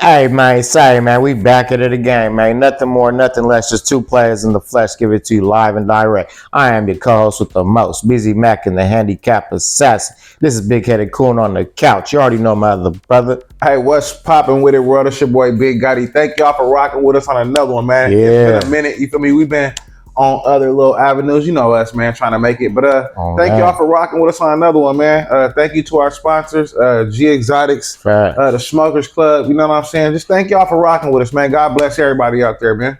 Hey man, sorry man, we back at it again, man. Nothing more, nothing less, just two players in the flesh. Give it to you live and direct. I am your co-host with the most, Busy Mac and the handicap assassin. This is Big Headed Coolin on the couch. You already know my other brother. Hey, what's popping with it, world? It's your boy Big Gotti. Thank y'all for rocking with us on another one, man. Yeah. It's been a minute, you feel me? We've been on other little avenues, you know us, man, trying to make it. But thank y'all for rocking with us on another one, man. Thank you to our sponsors, G Exotics, the Smokers Club. You know what I'm saying? Just thank y'all for rocking with us, man. God bless everybody out there, man.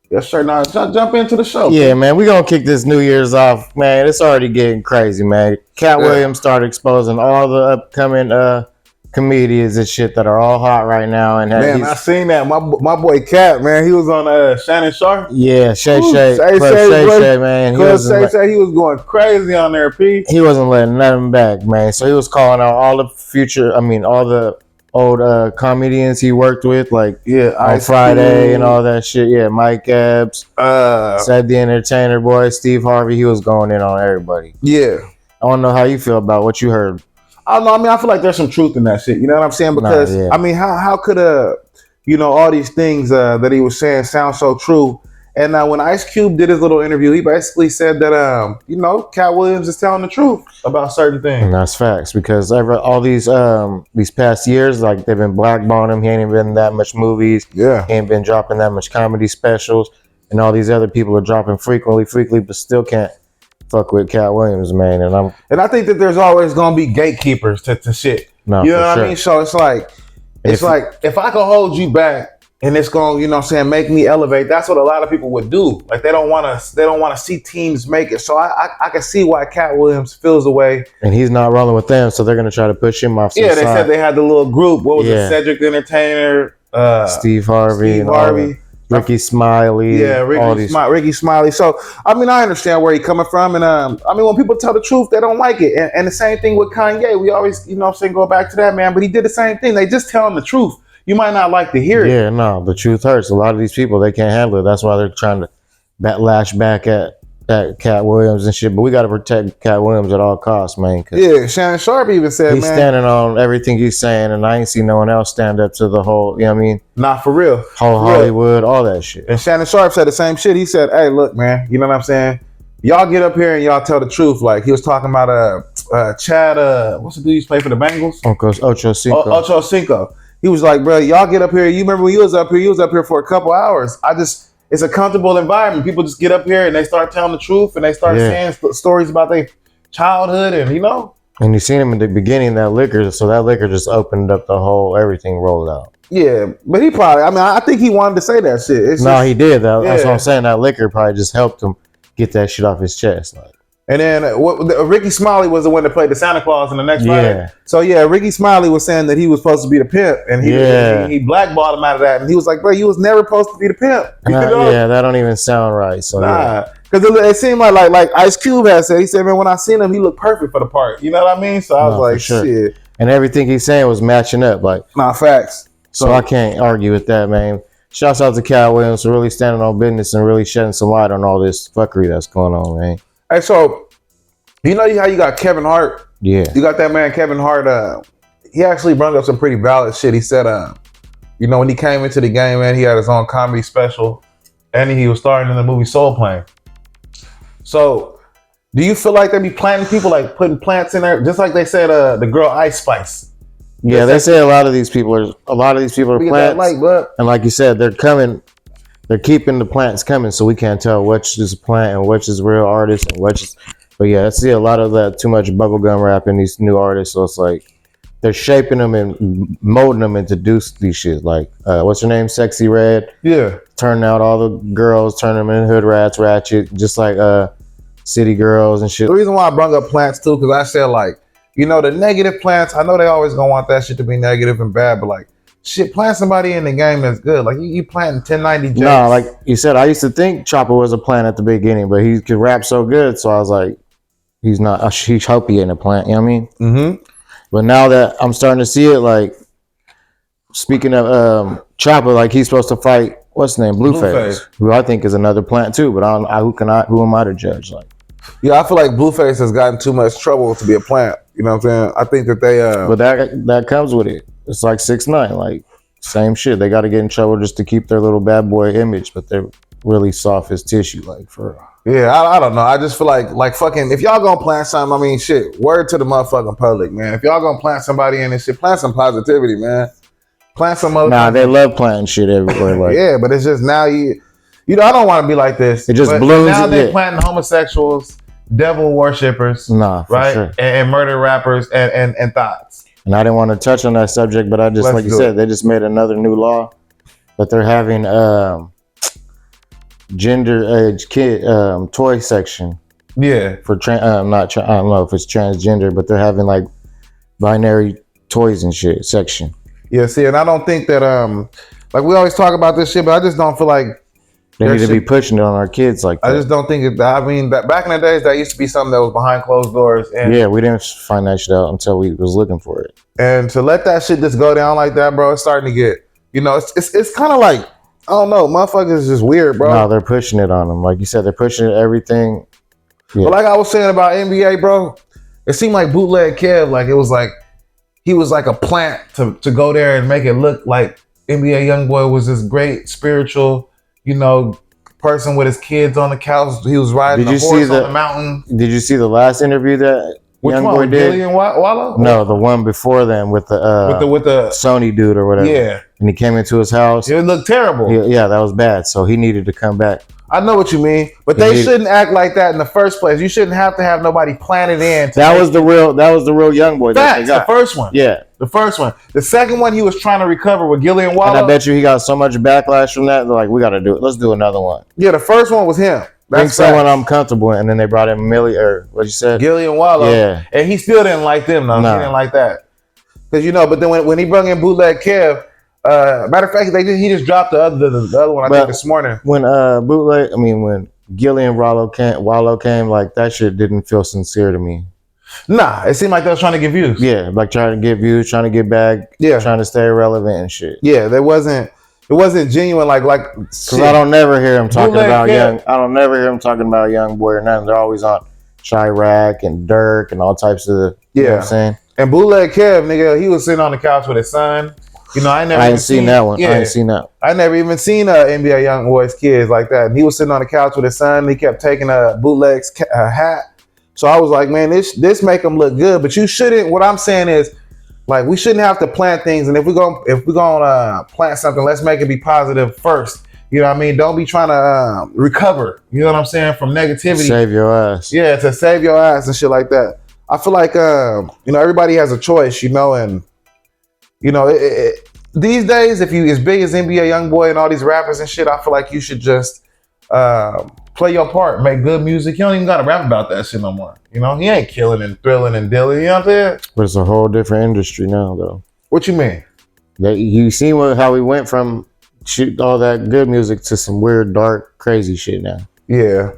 Yes, sir. Now jump into the show. Yeah, man, we're gonna kick this New Year's off, man. It's already getting crazy, man. Katt Williams started exposing all the upcoming comedians and shit that are all hot right now. And man, I seen that. My boy Katt, man, he was on Shannon Sharp. Yeah, Shay, man. He was going crazy on there, P. He wasn't letting nothing back, man. So he was calling out all the old comedians he worked with, like on Friday and all that shit. Yeah, Mike Epps, Said the Entertainer boy, Steve Harvey. He was going in on everybody. Yeah. I don't know how you feel about what you heard. I don't know. I mean, I feel like there's some truth in that shit. You know what I'm saying? Because I mean, how could all these things that he was saying sound so true? And when Ice Cube did his little interview, he basically said that Katt Williams is telling the truth about certain things. And that's facts, because all these past years, like, they've been blackballing him. He ain't even been in that much movies. Yeah, he ain't been dropping that much comedy specials, and all these other people are dropping frequently, but still can't fuck with Katt Williams, man. And I think that there's always gonna be gatekeepers to shit. No, you know what I mean? So it's like if I can hold you back and it's gonna, make me elevate. That's what a lot of people would do. Like they don't want to see teams make it. So I can see why Katt Williams feels the way. And he's not rolling with them, so they're gonna try to push him off. They said they had the little group. What was it? Cedric the Entertainer, Steve Harvey. Ricky Smiley. Yeah, Ricky Smiley. So, I mean, I understand where he's coming from. And, I mean, when people tell the truth, they don't like it. And the same thing with Kanye. We always, go back to that, man. But he did the same thing. They just telling the truth. You might not like to hear it. Yeah, no, the truth hurts. A lot of these people, they can't handle it. That's why they're trying to lash back at Katt Williams and shit. But we got to protect Katt Williams at all costs, man. Yeah, Shannon Sharp even said, he's standing on everything he's saying, and I ain't seen no one else stand up to the whole, you know what I mean? Not for real. Whole Hollywood, all that shit. And Shannon Sharp said the same shit. He said, hey, look, man, you know what I'm saying? Y'all get up here and y'all tell the truth. Like, he was talking about Chad, what's the dude who's playing for the Bengals? Ocho Cinco. He was like, bro, y'all get up here. You remember when you was up here for a couple hours. It's a comfortable environment. People just get up here and they start telling the truth and they start saying stories about their childhood and, And you seen him in the beginning, that liquor, so that liquor just opened up the whole, everything rolled out. Yeah, but he probably, I think he wanted to say that shit. He did. That's what I'm saying. That liquor probably just helped him get that shit off his chest. Like. And then Ricky Smiley was the one that played the Santa Claus in the next Friday. So Ricky Smiley was saying that he was supposed to be the pimp, and he blackballed him out of that, and he was like, "Bro, you was never supposed to be the pimp." That don't even sound right. So because it seemed like Ice Cube had said. He said, "Man, when I seen him, he looked perfect for the part." You know what I mean? So I was like, "Shit." And everything he's saying was matching up, like facts. So I can't argue with that, man. Shouts out to Katt Williams for really standing on business and really shedding some light on all this fuckery that's going on, man. Hey, so you know how you got Kevin Hart? Yeah. You got that man Kevin Hart. He actually brought up some pretty valid shit. He said, when he came into the game, man, he had his own comedy special, and he was starring in the movie Soul Plane. So, do you feel like they be planting people, like putting plants in there, just like they said the girl Ice Spice? Yeah, they say a lot of these people are plants, and like you said, they're coming. They're keeping the plants coming, so we can't tell which is a plant and which is real artist and which is. But yeah, I see a lot of that, too much bubblegum rap in these new artists. So it's like they're shaping them and molding them into these shit. Like, what's her name? Sexy Red. Yeah. Turning out all the girls, turning them in hood rats, ratchet, just like city girls and shit. The reason why I brought up plants too, because I said the negative plants, I know they always gonna want that shit to be negative and bad, but like, shit, plant somebody in the game that's good. Like, you planting 1090 J's. No, like you said, I used to think Chopper was a plant at the beginning, but he could rap so good, so I was like, he's not. He hope he ain't a plant. You know what I mean? Mm-hmm. But now that I'm starting to see it, like, speaking of Chopper, like, he's supposed to fight, what's his name, Blueface, who I think is another plant too. But who am I to judge? Like, yeah, I feel like Blueface has gotten too much trouble to be a plant. You know what I'm saying? I think that they. But that comes with it. It's like 6ix9ine. Like, same shit. They got to get in trouble just to keep their little bad boy image, but they're really soft as tissue, like for real. Yeah, I don't know. I just feel like fucking, if y'all gonna plant something, I mean, shit, word to the motherfucking public, man. If y'all gonna plant somebody in this shit, plant some positivity, man. Plant some other. Nah, they love planting shit everywhere. Like, yeah, but it's just now you know, I don't want to be like this. It just but blooms. Now they're planting homosexuals, devil worshippers, nah, for right, sure. and murder rappers and thoughts. And I didn't want to touch on that subject, but I just, like you said, they just made another new law that they're having gender age kid toy section. Yeah, for I don't know if it's transgender, but they're having like binary toys and shit section. Yeah, see, and I don't think that like we always talk about this shit, but I just don't feel like they need to be pushing it on our kids like that. I just don't think it. I mean, that back in the days, that used to be something that was behind closed doors. And yeah, we didn't find that shit out until we was looking for it. And to let that shit just go down like that, bro, it's starting to get, you know, it's kind of like, I don't know, motherfuckers is just weird, bro. No, they're pushing it on them. Like you said, they're pushing it everything. Yeah. But like I was saying about NBA, bro, it seemed like bootleg Kev, like it was like, he was like a plant to go there and make it look like NBA Youngboy was this great spiritual, you know, person with his kids on the couch. He was riding a horse on the mountain. Did you see the last interview that Youngboy did? Gillian Wallow? No, the one before then with the Sony dude or whatever. Yeah. And he came into his house. It looked terrible. Yeah, that was bad. So he needed to come back. I know what you mean, but they shouldn't act like that in the first place. You shouldn't have to have nobody planted in. That was the real Youngboy. That's the first one. Yeah, the first one. The second one, he was trying to recover with Gillian Wallow. And I bet you he got so much backlash from that. They're like, we got to do it. Let's do another one. Yeah, the first one was him. That's someone I'm comfortable in. And then they brought in Millie, or what you said? Gillian Wallow. Yeah. And he still didn't like them, though. He didn't like that. Because, you know, but then when he brought in Bootleg Kev, matter of fact, he just dropped the other one, I think, this morning. When when Gillian Wallow came, like, that shit didn't feel sincere to me. Nah, it seemed like they was trying to get views. Yeah, like trying to get views, trying to get back, trying to stay relevant and shit. Yeah, it wasn't genuine like because I don't never hear him talking about Youngboy or nothing. They're always on Chirac and Dirk and all types of you know what I'm saying. And Bootleg Kev, nigga, he was sitting on the couch with his son. You know, I ain't seen that one. Yeah. I ain't seen that. I never even seen NBA Youngboy's kids like that. And he was sitting on the couch with his son. And he kept taking a Bootleg's hat. So I was like, man, this make him look good. But you shouldn't. What I'm saying is, like, we shouldn't have to plant things. And if we're gonna plant something, let's make it be positive first. You know what I mean? Don't be trying to recover. You know what I'm saying? From negativity. Save your ass. Yeah, to save your ass and shit like that. I feel like you know, everybody has a choice. You know, and you know, these days, if you as big as NBA Youngboy and all these rappers and shit, I feel like you should just play your part, make good music. You don't even gotta rap about that shit no more. You know, he ain't killing and thrilling and dealing. You know what I'm saying? But it's a whole different industry now, though. What you mean? You see how we went from shoot all that good music to some weird, dark, crazy shit now. Yeah.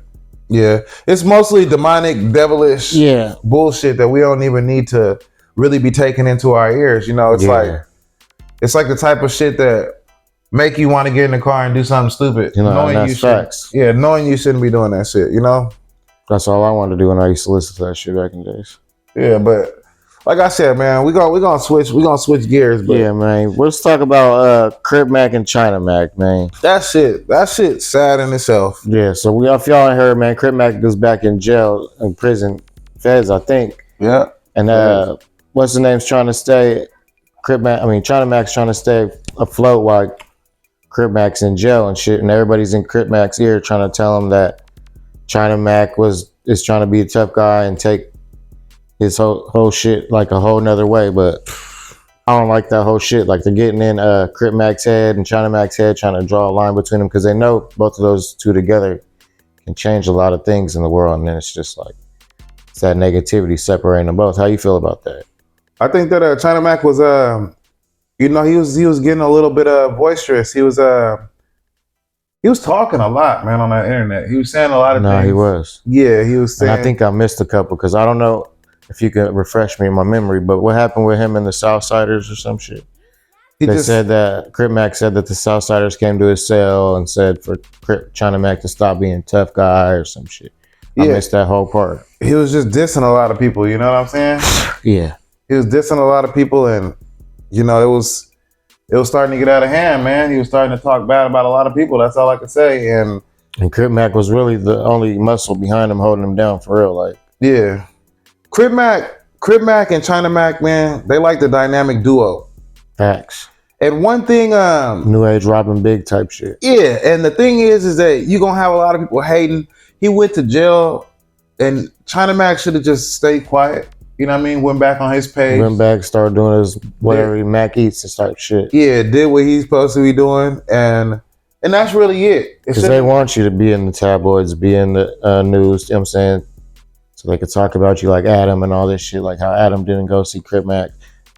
It's mostly demonic, devilish bullshit that we don't even need to really be taking into our ears. You know, it's like the type of shit that make you want to get in the car and do something stupid. You know, knowing facts. Knowing you shouldn't be doing that shit, you know? That's all I wanted to do when I used to listen to that shit back in the days. Yeah, but like I said, man, we're gonna switch gears. But yeah, man. Let's talk about Crip Mac and China Mac, man. That shit sad in itself. Yeah, so if y'all ain't heard, man, Crip Mac goes back in jail, in prison, feds, I think. Yeah. And what's the name's trying to stay China Mac's trying to stay afloat while Crip Mac's in jail and shit, and everybody's in Crip Mac's ear trying to tell him that China Mac is trying to be a tough guy and take his whole shit like a whole nother way. But I don't like that whole shit. Like, they're getting in Crip Mac's head and China Mac's head, trying to draw a line between them because they know both of those two together can change a lot of things in the world. And then it's just like, it's that negativity separating them both. How you feel about that? I think that China Mac was you know, he was getting a little bit boisterous. He was talking a lot, man, on that internet. He was saying a lot of things. No, he was. Yeah, he was saying. And I think I missed a couple because I don't know if you could refresh me in my memory, but what happened with him and the Southsiders or some shit? They said that Crip Mac said that the Southsiders came to his cell and said for China Mac to stop being a tough guy or some shit. I missed that whole part. He was just dissing a lot of people, you know what I'm saying? Yeah. He was dissing a lot of people, and you know, it was starting to get out of hand, man. He was starting to talk bad about a lot of people. That's all I could say. And Crip Mac was really the only muscle behind him holding him down for real. Like, yeah, Crip Mac and China Mac, man, they like the dynamic duo. facts. And one thing, New age Robin Big type shit. yeah, and the thing is that you're gonna have a lot of people hating. He went to jail, and China Mac should have just stayed quiet. You know what I mean? Went back on his page. Went back, started doing his whatever Mac eats and type shit. Yeah, did what he's supposed to be doing, and that's really it. Because they want you to be in the tabloids, be in the news, you know what I'm saying? So they could talk about you like Adam and all this shit, like how Adam didn't go see Crip Mac,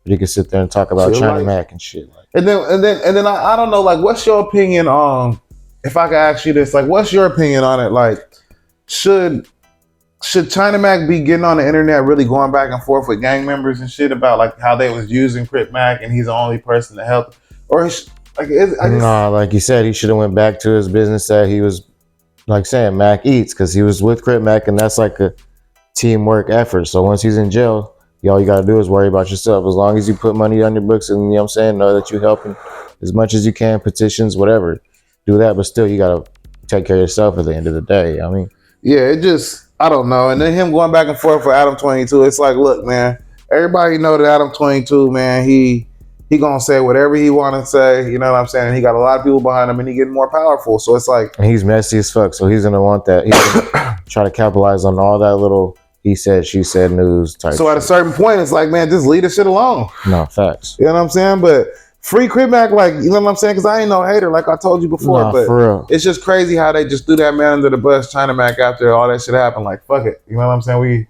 but he could sit there and talk about China Mac and shit. Like, and then I don't know, like, what's your opinion on, if I could ask you this, like, what's your opinion on it? Like, should China Mac be getting on the internet really going back and forth with gang members and shit about like how they was using Crip Mac and he's the only person to help? Or like you said, he should have went back to his business that he was like saying Mac eats, because he was with Crip Mac and that's like a teamwork effort. So once he's in jail, all you gotta do is worry about yourself. As long as you put money on your books and, you know what I'm saying, know that you're helping as much as you can, petitions, whatever, do that. But still, you gotta take care of yourself at the end of the day. I mean, yeah, it just, I don't know. And then him going back and forth for Adam 22, it's like, look, man, everybody know that Adam 22, man, he gonna say whatever he want to say. You know what I'm saying? He got a lot of people behind him, and he getting more powerful. So it's like, and he's messy as fuck. So he's gonna want that. He's gonna try to capitalize on all that little he said, she said news type. So at a certain point, it's like, man, just leave this shit alone. No, facts. You know what I'm saying? But free Crip Mac, like, you know what I'm saying? Because I ain't no hater, like I told you before. Nah, but for real. It's just crazy how they just threw that man under the bus, China Mac, after all that shit happened. Like, fuck it. You know what I'm saying?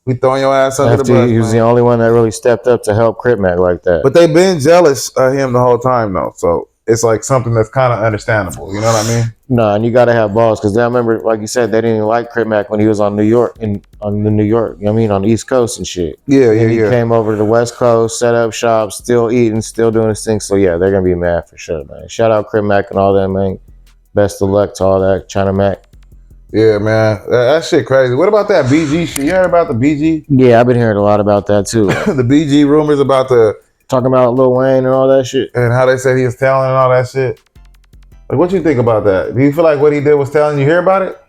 We throwing your ass under the bus. He was the only one that really stepped up to help Crip Mac like that. But they've been jealous of him the whole time, though. So it's like something that's kind of understandable. You know what I mean? No, and you got to have balls, because I remember, like you said, they didn't even like Crip Mac when he was on New York, you know what I mean, on the East Coast and shit. Yeah. He came over to the West Coast, set up shop, still eating, still doing his thing. So yeah, they're gonna be mad for sure, man. Shout out Crip Mac and all that, man. Best of luck to all that China Mac. Yeah, man, that shit crazy. What about that BG shit? You heard about the BG? Yeah, I've been hearing a lot about that too. The BG rumors about talking about Lil Wayne and all that shit, and how they said he was talent and all that shit. Like, what you think about that? Do you feel like what he did was talent? You hear about it?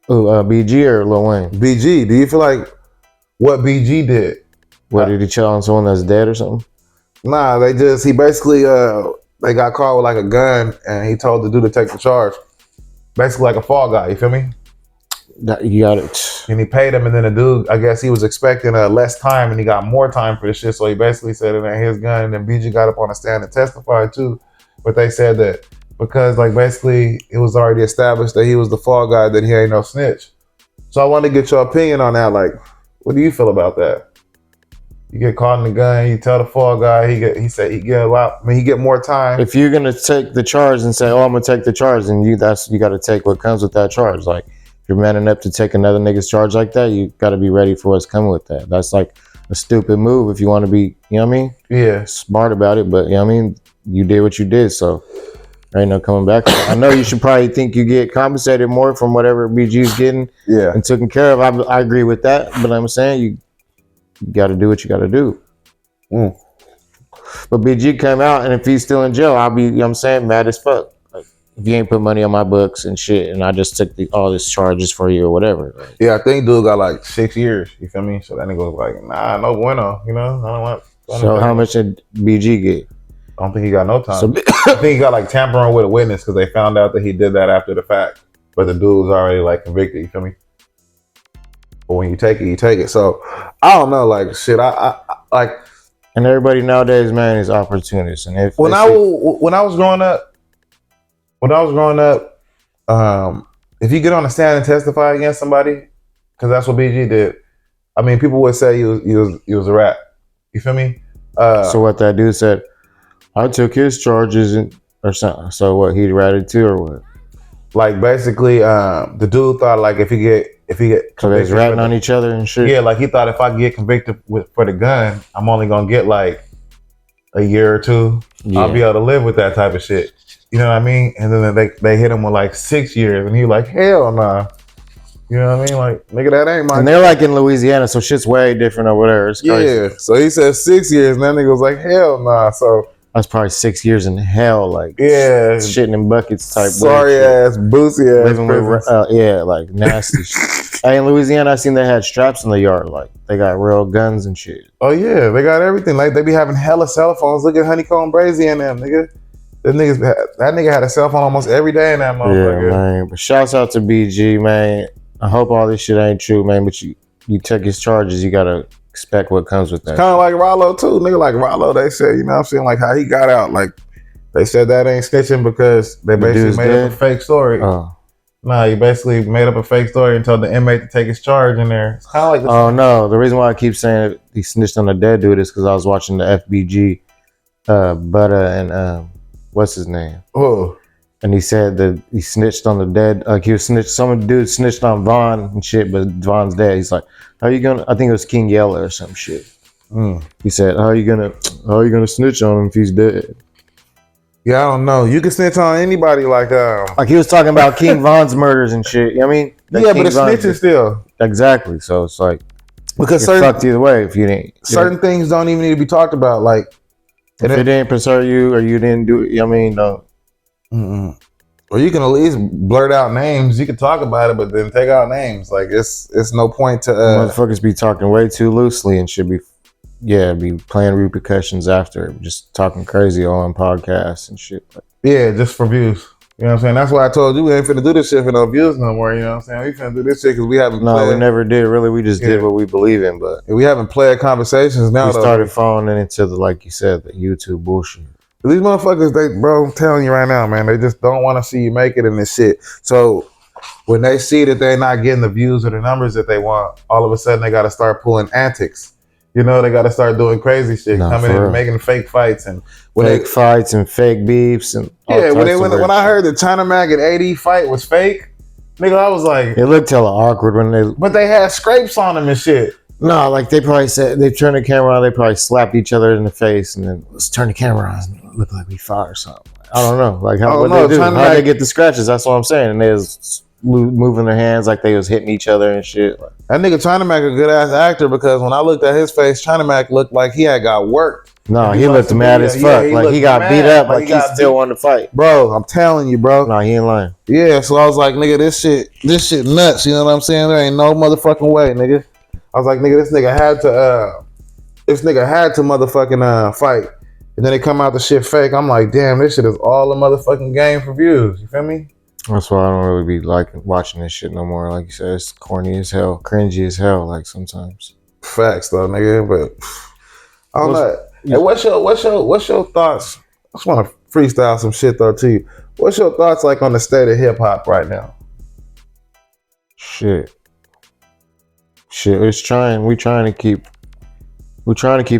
BG or Lil Wayne? BG. Do you feel like what BG did? What, did he chill on someone that's dead or something? Nah, he basically they got caught with like a gun, and he told the dude to take the charge. Basically like a fall guy, you feel me? You got it. And he paid him, and then the dude, I guess he was expecting less time, and he got more time for the shit. So he basically said it ain't his gun, and then BG got up on the stand and testified too. But they said that because like basically it was already established that he was the fall guy, that he ain't no snitch. So I wanted to get your opinion on that. Like, what do you feel about that? You get caught in the gun, you tell the fall guy, he said he get a lot. I mean, he get more time. If you're gonna take the charge and say, "Oh, I'm gonna take the charge," and you got to take what comes with that charge. Like, if you're manning up to take another nigga's charge like that, you got to be ready for what's coming with that. That's like a stupid move if you want to be, you know what I mean? Yeah, smart about it. But you know what I mean, you did what you did, so there ain't no coming back. I know you should probably think you get compensated more from whatever BG's getting, and taken care of. I agree with that, but I'm saying you got to do what you got to do. But BG came out, and if he's still in jail, I'll be, you know what I'm saying, mad as fuck. Like, if you ain't put money on my books and shit, and I just took all these charges for you or whatever. Like, yeah, I think dude got like 6 years. You feel me? So that nigga was like, nah, no bueno. You know, I don't want. So how much did BG get? I don't think he got no time. So, I think he got like tampering with a witness because they found out that he did that after the fact. But the dude was already like convicted. You feel me? But when you take it, you take it. So I don't know, like shit. I like. And everybody nowadays, man, is opportunists. And if when I was growing up, if you get on the stand and testify against somebody, because that's what BG did. I mean, people would say he was a rat. You feel me? So what that dude said, I took his charges or something. So what, he ratted too or what? Like basically, the dude thought like if he get so they was ratting on each other and shit. Yeah, like he thought if I get convicted for the gun, I'm only gonna get like a year or two. Yeah. I'll be able to live with that type of shit. You know what I mean? And then they hit him with like 6 years, and he like, hell nah. You know what I mean? Like, nigga, that ain't my. And they're like in Louisiana, so shit's way different or whatever. It's crazy. Yeah. So he said 6 years, and that nigga was like, hell nah. So That's probably 6 years in hell, like shitting in buckets type. Sorry ass, boozy ass. Like nasty shit. Hey, in Louisiana, I seen they had straps in the yard, like they got real guns and shit. Oh yeah, they got everything. Like they be having hella cell phones. Look at Honeycomb Brazy and them, nigga. That nigga had a cell phone almost every day in that motherfucker. Yeah, man. But shouts out to BG, man. I hope all this shit ain't true, man. But you took his charges, you gotta expect what comes with that. Kind of like Rollo too, nigga. Like Rollo, they said, you know what I'm saying, like how he got out. Like they said that ain't snitching because they basically made up a fake story. Nah, he basically made up a fake story and told the inmate to take his charge in there. It's kind of like this. Oh no, the reason why I keep saying he snitched on the dead dude is because I was watching the FBG, Butter and what's his name? Oh. And he said that he snitched on the dead. Like he was snitched. Some dude snitched on Vaughn and shit, but Vaughn's dead. He's like, "How you gonna?" I think it was King Yeller or some shit. He said, "How you gonna snitch on him if he's dead?" Yeah, I don't know. You can snitch on anybody, like he was talking about King Von's murders and shit. You know what I mean? Yeah, but it's snitching still. Exactly. So it's like because you're fucked either way if you didn't. Certain things don't even need to be talked about. Like if it didn't concern you or you didn't do it, you know what I mean? No. Or you can at least blurt out names. You can talk about it, but then take out names. Like it's no point to motherfuckers be talking way too loosely and should be playing repercussions after, just talking crazy on podcasts and shit. Yeah, just for views. You know what I'm saying? That's why I told you we ain't finna do this shit for no views no more. You know what I'm saying? We finna do this shit because we haven't. No, we never did. Really, we just did what we believe in. But we haven't played conversations now. We started falling into like you said, the YouTube bullshit. These motherfuckers, bro, I'm telling you right now, man, they just don't want to see you make it in this shit. So when they see that they're not getting the views or the numbers that they want, all of a sudden they got to start pulling antics. You know, they got to start doing crazy shit, coming in and making fake fights and fights and fake beefs and when I heard the China Mac and AD fight was fake, nigga, I was like, it looked hella awkward but they had scrapes on them and shit. No, like they probably said they turned the camera on, they probably slapped each other in the face and then let's turn the camera on and look like we fought or something. I don't know. Like how they get the scratches, that's what I'm saying. And they was moving their hands like they was hitting each other and shit. That nigga China Mac a good ass actor because when I looked at his face, China Mac looked like he had got worked. No, he looked mad as fuck. Like he got beat up, like he still wanted to fight. Bro, I'm telling you, bro. No, he ain't lying. Yeah, so I was like, nigga, this shit nuts. You know what I'm saying? There ain't no motherfucking way, nigga. I was like, nigga, this nigga had to motherfucking fight. And then they come out the shit fake. I'm like, damn, this shit is all a motherfucking game for views. You feel me? That's why I don't really be like watching this shit no more. Like you said, it's corny as hell, cringy as hell. Like sometimes. Facts though, nigga. But I don't know. Hey, what's your thoughts? I just want to freestyle some shit though to you. What's your thoughts like on the state of hip hop right now? Shit, we trying to keep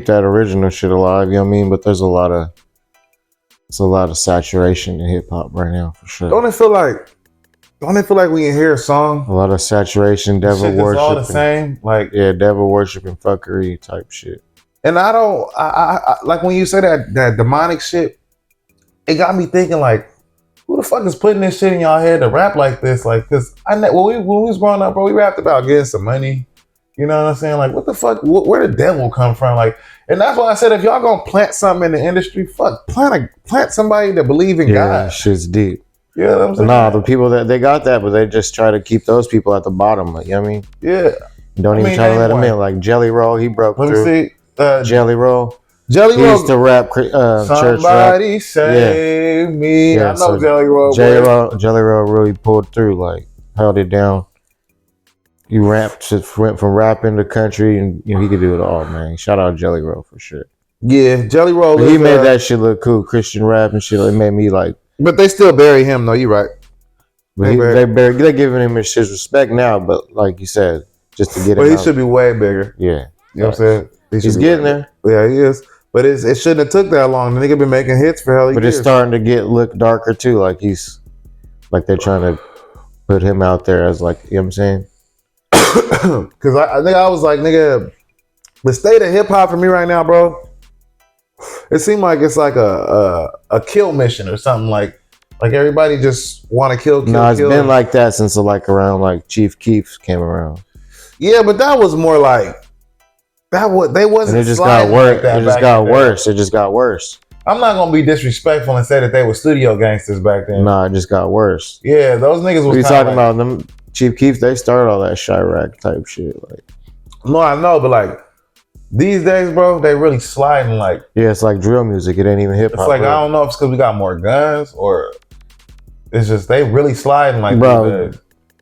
that original shit alive, you know what I mean? But there's a lot of saturation in hip hop right now for sure. Don't it feel like we can hear a song? A lot of saturation, devil worship. All the same, like devil worship and fuckery type shit. And I like when you say that demonic shit, it got me thinking like, who the fuck is putting this shit in y'all head to rap like this? Like, cause when we was growing up, bro, we rapped about getting some money. You know what I'm saying? Like, what the fuck? Where the devil come from? Like, and that's why I said, if y'all gonna plant something in the industry, fuck, plant somebody that believe in God. Shit's deep. You know what I'm saying? Nah, the people that they got that, but they just try to keep those people at the bottom. Like, you know what I mean? Yeah. Don't even try to let them in. Like Jelly Roll, he broke through. Let me see. Jelly Roll. He used to rap church rap. Somebody save me. I know Jelly Roll. Jelly Roll really pulled through. Like, held it down. He went from rapping to country, and he could do it all, man. Shout out Jelly Roll for sure. Yeah, Jelly Roll. He made that shit look cool, Christian rap and shit. It made me like. But they still bury him, though. You right. But they're giving him his respect now. But like you said, just to get him. But he should be way bigger. Yeah, you know what I'm saying. He's getting there. Yeah, he is. But it shouldn't have took that long. The nigga been making hits for hell years. But it's starting to look darker too. Like they're trying to put him out there as like, you know what I'm saying. Because I think I was like, nigga, the state of hip hop for me right now, bro. It seemed like it's like a kill mission or something. Like everybody just want to kill. No, it's been like that since around like Chief Keef came around. Yeah, but that was more like they wasn't. And it just got worse. It just got worse. I'm not gonna be disrespectful and say that they were studio gangsters back then. Nah, it just got worse. Yeah, those niggas was. What are you talking about? Them Chief Keef, they started all that Chirac type shit. Like, no, I know, but like these days, bro, they really sliding like. Yeah, it's like drill music. It ain't even hip hop. It's like, I don't know if it's because we got more guns or it's just they really sliding like. Bro,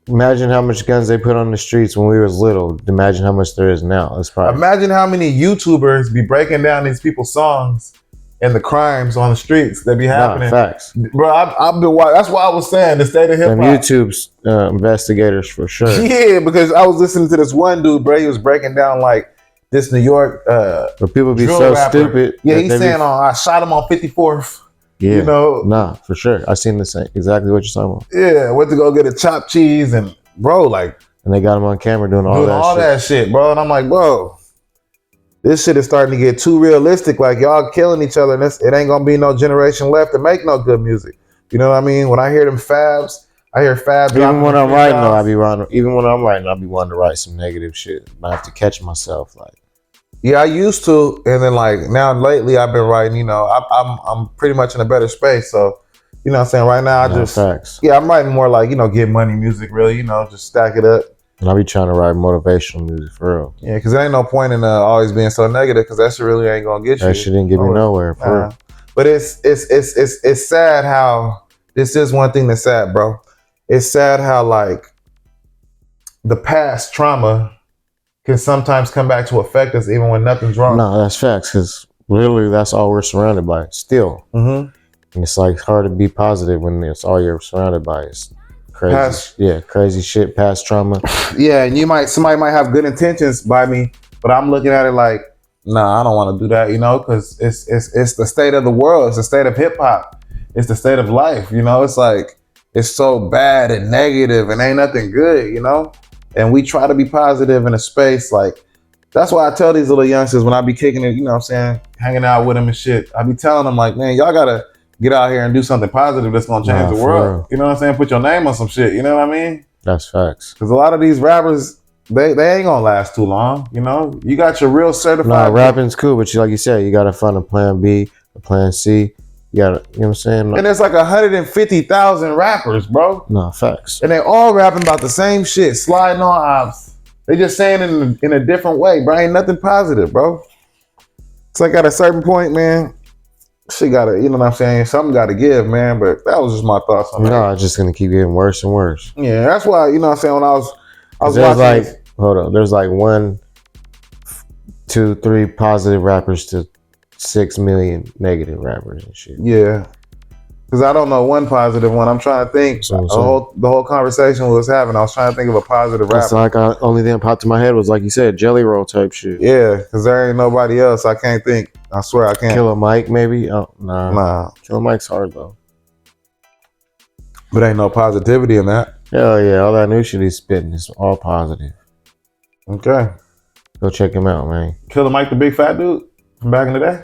imagine how much guns they put on the streets when we was little. Imagine how much there is now. It's probably. Imagine how many YouTubers be breaking down these people's songs and the crimes on the streets that be happening. Nah, facts. Bro, I've been watching. That's why I was saying the state of hip hop. Them YouTube's investigators for sure. Yeah, because I was listening to this one dude, bro. He was breaking down like this New York. But people be so rapper. Stupid. Yeah, he's saying, I shot him on 54th. Yeah, you know, nah, for sure. I seen the same exactly what you're talking about. Yeah, went to go get a chopped cheese and bro, like, and they got him on camera doing all that shit, bro. And I'm like, bro, this shit is starting to get too realistic. Like y'all killing each other, and it ain't gonna be no generation left to make no good music. You know what I mean? When I hear them Fabs, I hear Fab. Even when I'm writing, though, Even when I'm writing, I'll be wanting to write some negative shit. I have to catch myself, like. Yeah, I used to, and then like now lately I've been writing. You know, I'm pretty much in a better space. So, you know what I'm saying? Right now facts. Yeah, I'm writing more like, you know, get money music, really. You know, just stack it up. And I'll be trying to write motivational music for real. Yeah, because there ain't no point in always being so negative, because that shit really ain't gonna get you. That shit didn't get me nowhere, for real. But it's sad how this is one thing that's sad, bro. It's sad how like the past trauma can sometimes come back to affect us even when nothing's wrong. No, that's facts, because literally that's all we're surrounded by still. Mm-hmm. And it's like hard to be positive when it's all you're surrounded by. It's crazy. Crazy shit, past trauma. Yeah, and somebody might have good intentions by me, but I'm looking at it like, nah, I don't want to do that, you know, because it's the state of the world. It's the state of hip hop. It's the state of life, you know. It's like, it's so bad and negative and ain't nothing good, you know. And we try to be positive in a space like, that's why I tell these little youngsters when I be kicking it, you know what I'm saying, hanging out with them and shit, I be telling them like, man, y'all gotta get out here and do something positive that's gonna change the world. Real. You know what I'm saying? Put your name on some shit, you know what I mean? That's facts. Because a lot of these rappers, they ain't gonna last too long, you know? You got your real certified. Nah, rapping's cool, but like you said, you gotta find a plan B, a plan C. You gotta, you know what I'm saying? And there's like 150,000 rappers, bro. No, facts. And they all rapping about the same shit, sliding on ops. They just saying it in a different way, bro. Ain't nothing positive, bro. It's like at a certain point, man, shit gotta, you know what I'm saying? Something gotta give, man. But that was just my thoughts on that. No, it's just gonna keep getting worse and worse. Yeah, that's why, you know what I'm saying, when I was watching like, hold on, there's like 1, 2, 3 positive rappers to 6 million negative rappers and shit. Yeah. Because I don't know one positive one. I'm trying to think. The whole conversation we was having, I was trying to think of a positive rapper. It's like only thing that popped in my head was, like you said, Jelly Roll type shit. Yeah, because there ain't nobody else. I can't think. I swear I can't. Killer Mike, maybe? Oh, nah. Killer Mike's hard, though. But ain't no positivity in that. Hell yeah. All that new shit he's spitting is all positive. Okay. Go check him out, man. Killer Mike, the big fat dude from back in the day?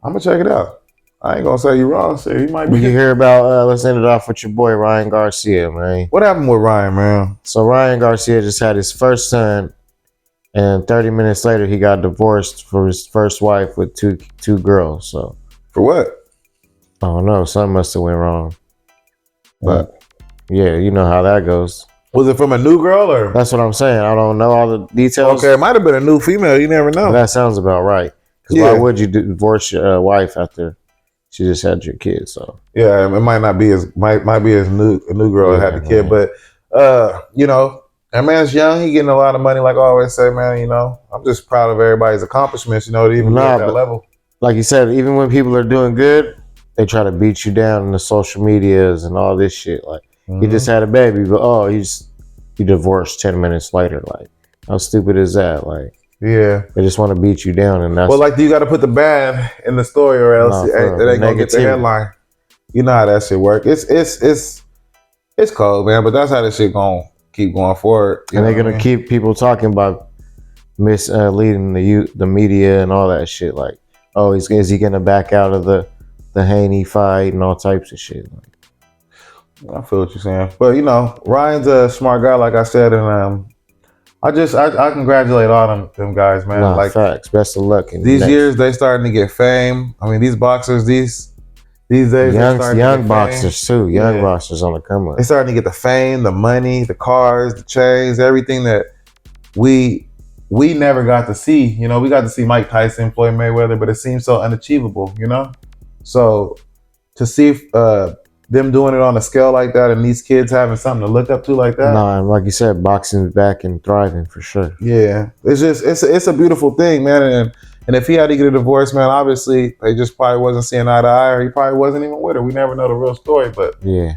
I'm going to check it out. I ain't gonna say you wrong. Say he might be. You hear about? Let's end it off with your boy Ryan Garcia, man. What happened with Ryan, man? So Ryan Garcia just had his first son, and 30 minutes later he got divorced for his first wife with two girls. So for what? I don't know. Something must have went wrong. But yeah, you know how that goes. Was it from a new girl or? That's what I'm saying. I don't know all the details. Okay, it might have been a new female. You never know. But that sounds about right. Because why would you divorce your wife after she just had your kid? So yeah, it might not be might be a new girl that had the kid, but you know, that man's young. He getting a lot of money. Like I always say, man. You know, I'm just proud of everybody's accomplishments. You know, to even get at that level. Like you said, even when people are doing good, they try to beat you down in the social medias and all this shit. Like he just had a baby, but he divorced 10 minutes later. Like how stupid is that? Like. Yeah, they just want to beat you down, and that's like you got to put the bad in the story, or else it ain't gonna get the headline. You know how that shit work. It's cold, man, but that's how this shit gonna keep going forward. And they're gonna keep people talking about misleading the media and all that shit. Like, oh, is he gonna back out of the Haney fight and all types of shit? Like, I feel what you're saying, but you know, Ryan's a smart guy, like I said, and I congratulate all them guys, man. Nah, like facts. Best of luck. These years they starting to get fame. I mean, these boxers these days young boxers too. Young boxers on the come up. They starting to get the fame, the money, the cars, the chains, everything that we never got to see. You know, we got to see Mike Tyson, Floyd Mayweather, but it seems so unachievable. You know, so to see them doing it on a scale like that, and these kids having something to look up to like that. Nah, and like you said, boxing's back and thriving for sure. Yeah, it's a beautiful thing, man. And if he had to get a divorce, man, obviously they just probably wasn't seeing eye to eye, or he probably wasn't even with her. We never know the real story, but yeah,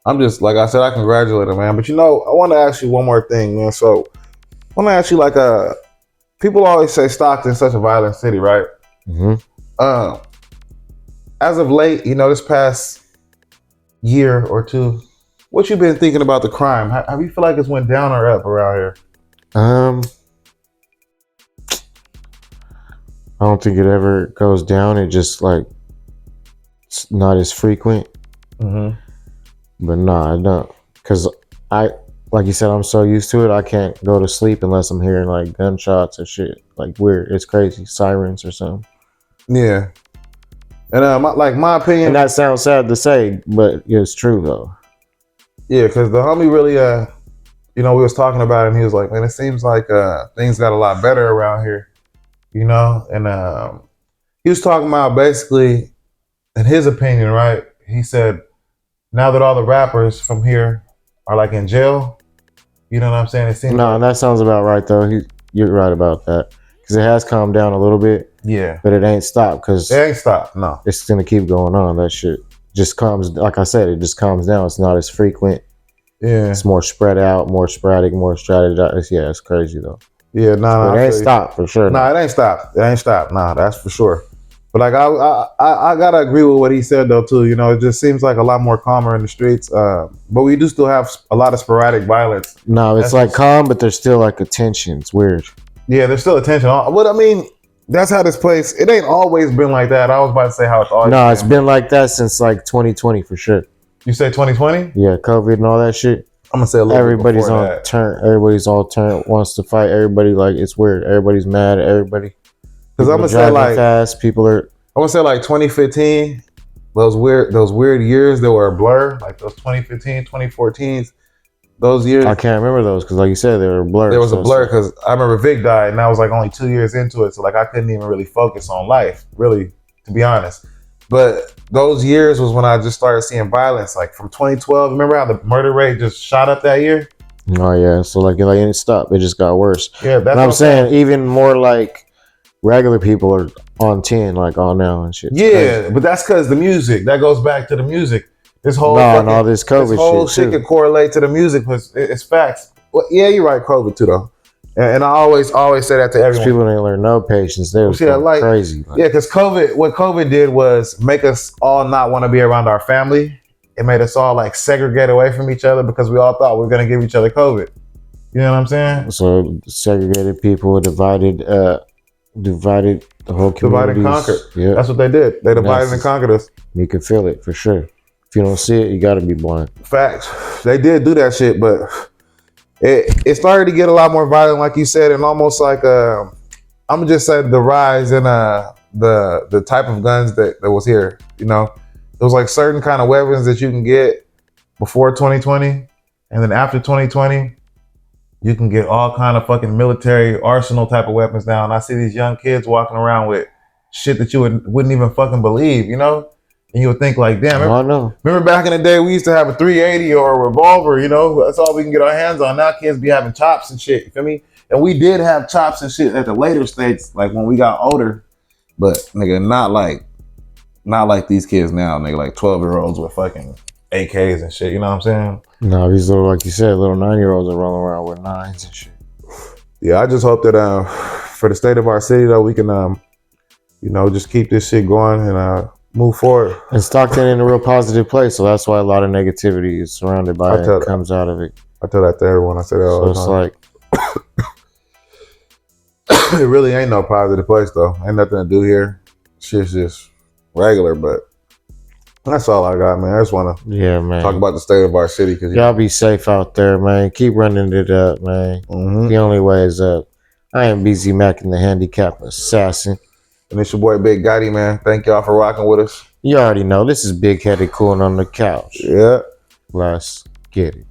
I'm just, like I said, I congratulate him, man. But you know, I want to ask you one more thing, man. So I want to ask you, like, people always say Stockton's such a violent city, right? Mm-hmm. As of late, you know, this past year or two, what you been thinking about the crime? How you feel like it's went down or up around here? I don't think it ever goes down. It just, like, it's not as frequent. Mm-hmm. But nah, I don't. Because like you said, I'm so used to it, I can't go to sleep unless I'm hearing, like, gunshots or shit. Like, weird. It's crazy. Sirens or something. Yeah. And my opinion. And that sounds sad to say, but it's true, though. Yeah, because the homie really, you know, we was talking about it, and he was like, man, it seems like things got a lot better around here. You know, and he was talking about, basically, in his opinion, right? He said, now that all the rappers from here are, like, in jail, you know what I'm saying? It seems that sounds about right, though. You're right about that, because it has calmed down a little bit. Yeah, but it ain't stopped. Because it ain't stopped. No, it's gonna keep going on. That shit just calms. Like I said, it just calms down. It's not as frequent. Yeah, it's more spread out, more sporadic, more strategized. Yeah, it's crazy though. Yeah, it ain't stopped for sure. It ain't stopped. It ain't stopped. Nah, that's for sure. But, like, I gotta agree with what he said, though, too. You know, it just seems like a lot more calmer in the streets. But we do still have a lot of sporadic violence. No, it's like calm, but there's still, like, a tension. It's weird. Yeah, there's still a tension. But I mean, that's how this place. It ain't always been like that. I was about to say how it's always. No, it's been like that since, like, 2020 for sure. You say 2020? Yeah, COVID and all that shit. I'm gonna say a little everybody's bit on that. turn. Everybody's all turn. Wants to fight. Everybody, like, it's weird. Everybody's mad at everybody. Because I'm gonna say, like, fast. People are. I want to say, like, 2015, those weird years that were a blur, like those 2015, 2014s, those years. I can't remember those because, like you said, they were a blur. There was a blur because I remember Vic died, and I was, like, only 2 years into it, so, like, I couldn't even really focus on life, really, to be honest. But those years was when I just started seeing violence, like from 2012. Remember how the murder rate just shot up that year? Oh yeah, so like it didn't stop; it just got worse. Yeah, that's what I'm saying. Even more, like, regular people are on 10, like, on now and shit. It's crazy. But that's because the music. That goes back to the music. This whole and all this COVID this whole shit can correlate to the music, because it's facts. Well, yeah, you're right, COVID too, though. And I always say that to everyone. People didn't learn no patience. They was crazy. Like, yeah, because what COVID did was make us all not want to be around our family. It made us all, like, segregate away from each other because we all thought we were going to give each other COVID. You know what I'm saying? So segregated people, divided the whole community. Divided and conquered. Yeah, that's what they did. They divided and conquered us. You can feel it for sure. If you don't see it, you got to be blind. Facts. They did do that shit, but it started to get a lot more violent, like you said, and almost like I'm gonna just say the rise in the type of guns that was here. You know, there was, like, certain kind of weapons that you can get before 2020, and then after 2020, you can get all kind of fucking military arsenal type of weapons now. And I see these young kids walking around with shit that you wouldn't even fucking believe, you know? And you would think, like, damn, remember back in the day, we used to have a 380 or a revolver, you know? That's all we can get our hands on. Now kids be having chops and shit, you feel me? And we did have chops and shit at the later stages, like when we got older. But, nigga, not like these kids now, nigga, like 12-year-olds with fucking AKs and shit, you know what I'm saying? No, these little, like you said, little 9-year-olds are rolling around with 9s and shit. Yeah, I just hope that for the state of our city, though, we can, you know, just keep this shit going and move forward. And Stockton in a real positive place, so that's why a lot of negativity is surrounded by it and comes out of it. I tell that to everyone. I say that all the time. So it's like, it really ain't no positive place, though. Ain't nothing to do here. Shit's just regular, but That's all I got, man. I just want to talk about the state of our city. Cause y'all be safe out there, man. Keep running it up, man. The only way is up. I am BZ Mac in the handicap assassin. And it's your boy Big Gotti, man. Thank y'all for rocking with us. You already know this is Big Headed Coolin on the couch. Yeah. Let's get it.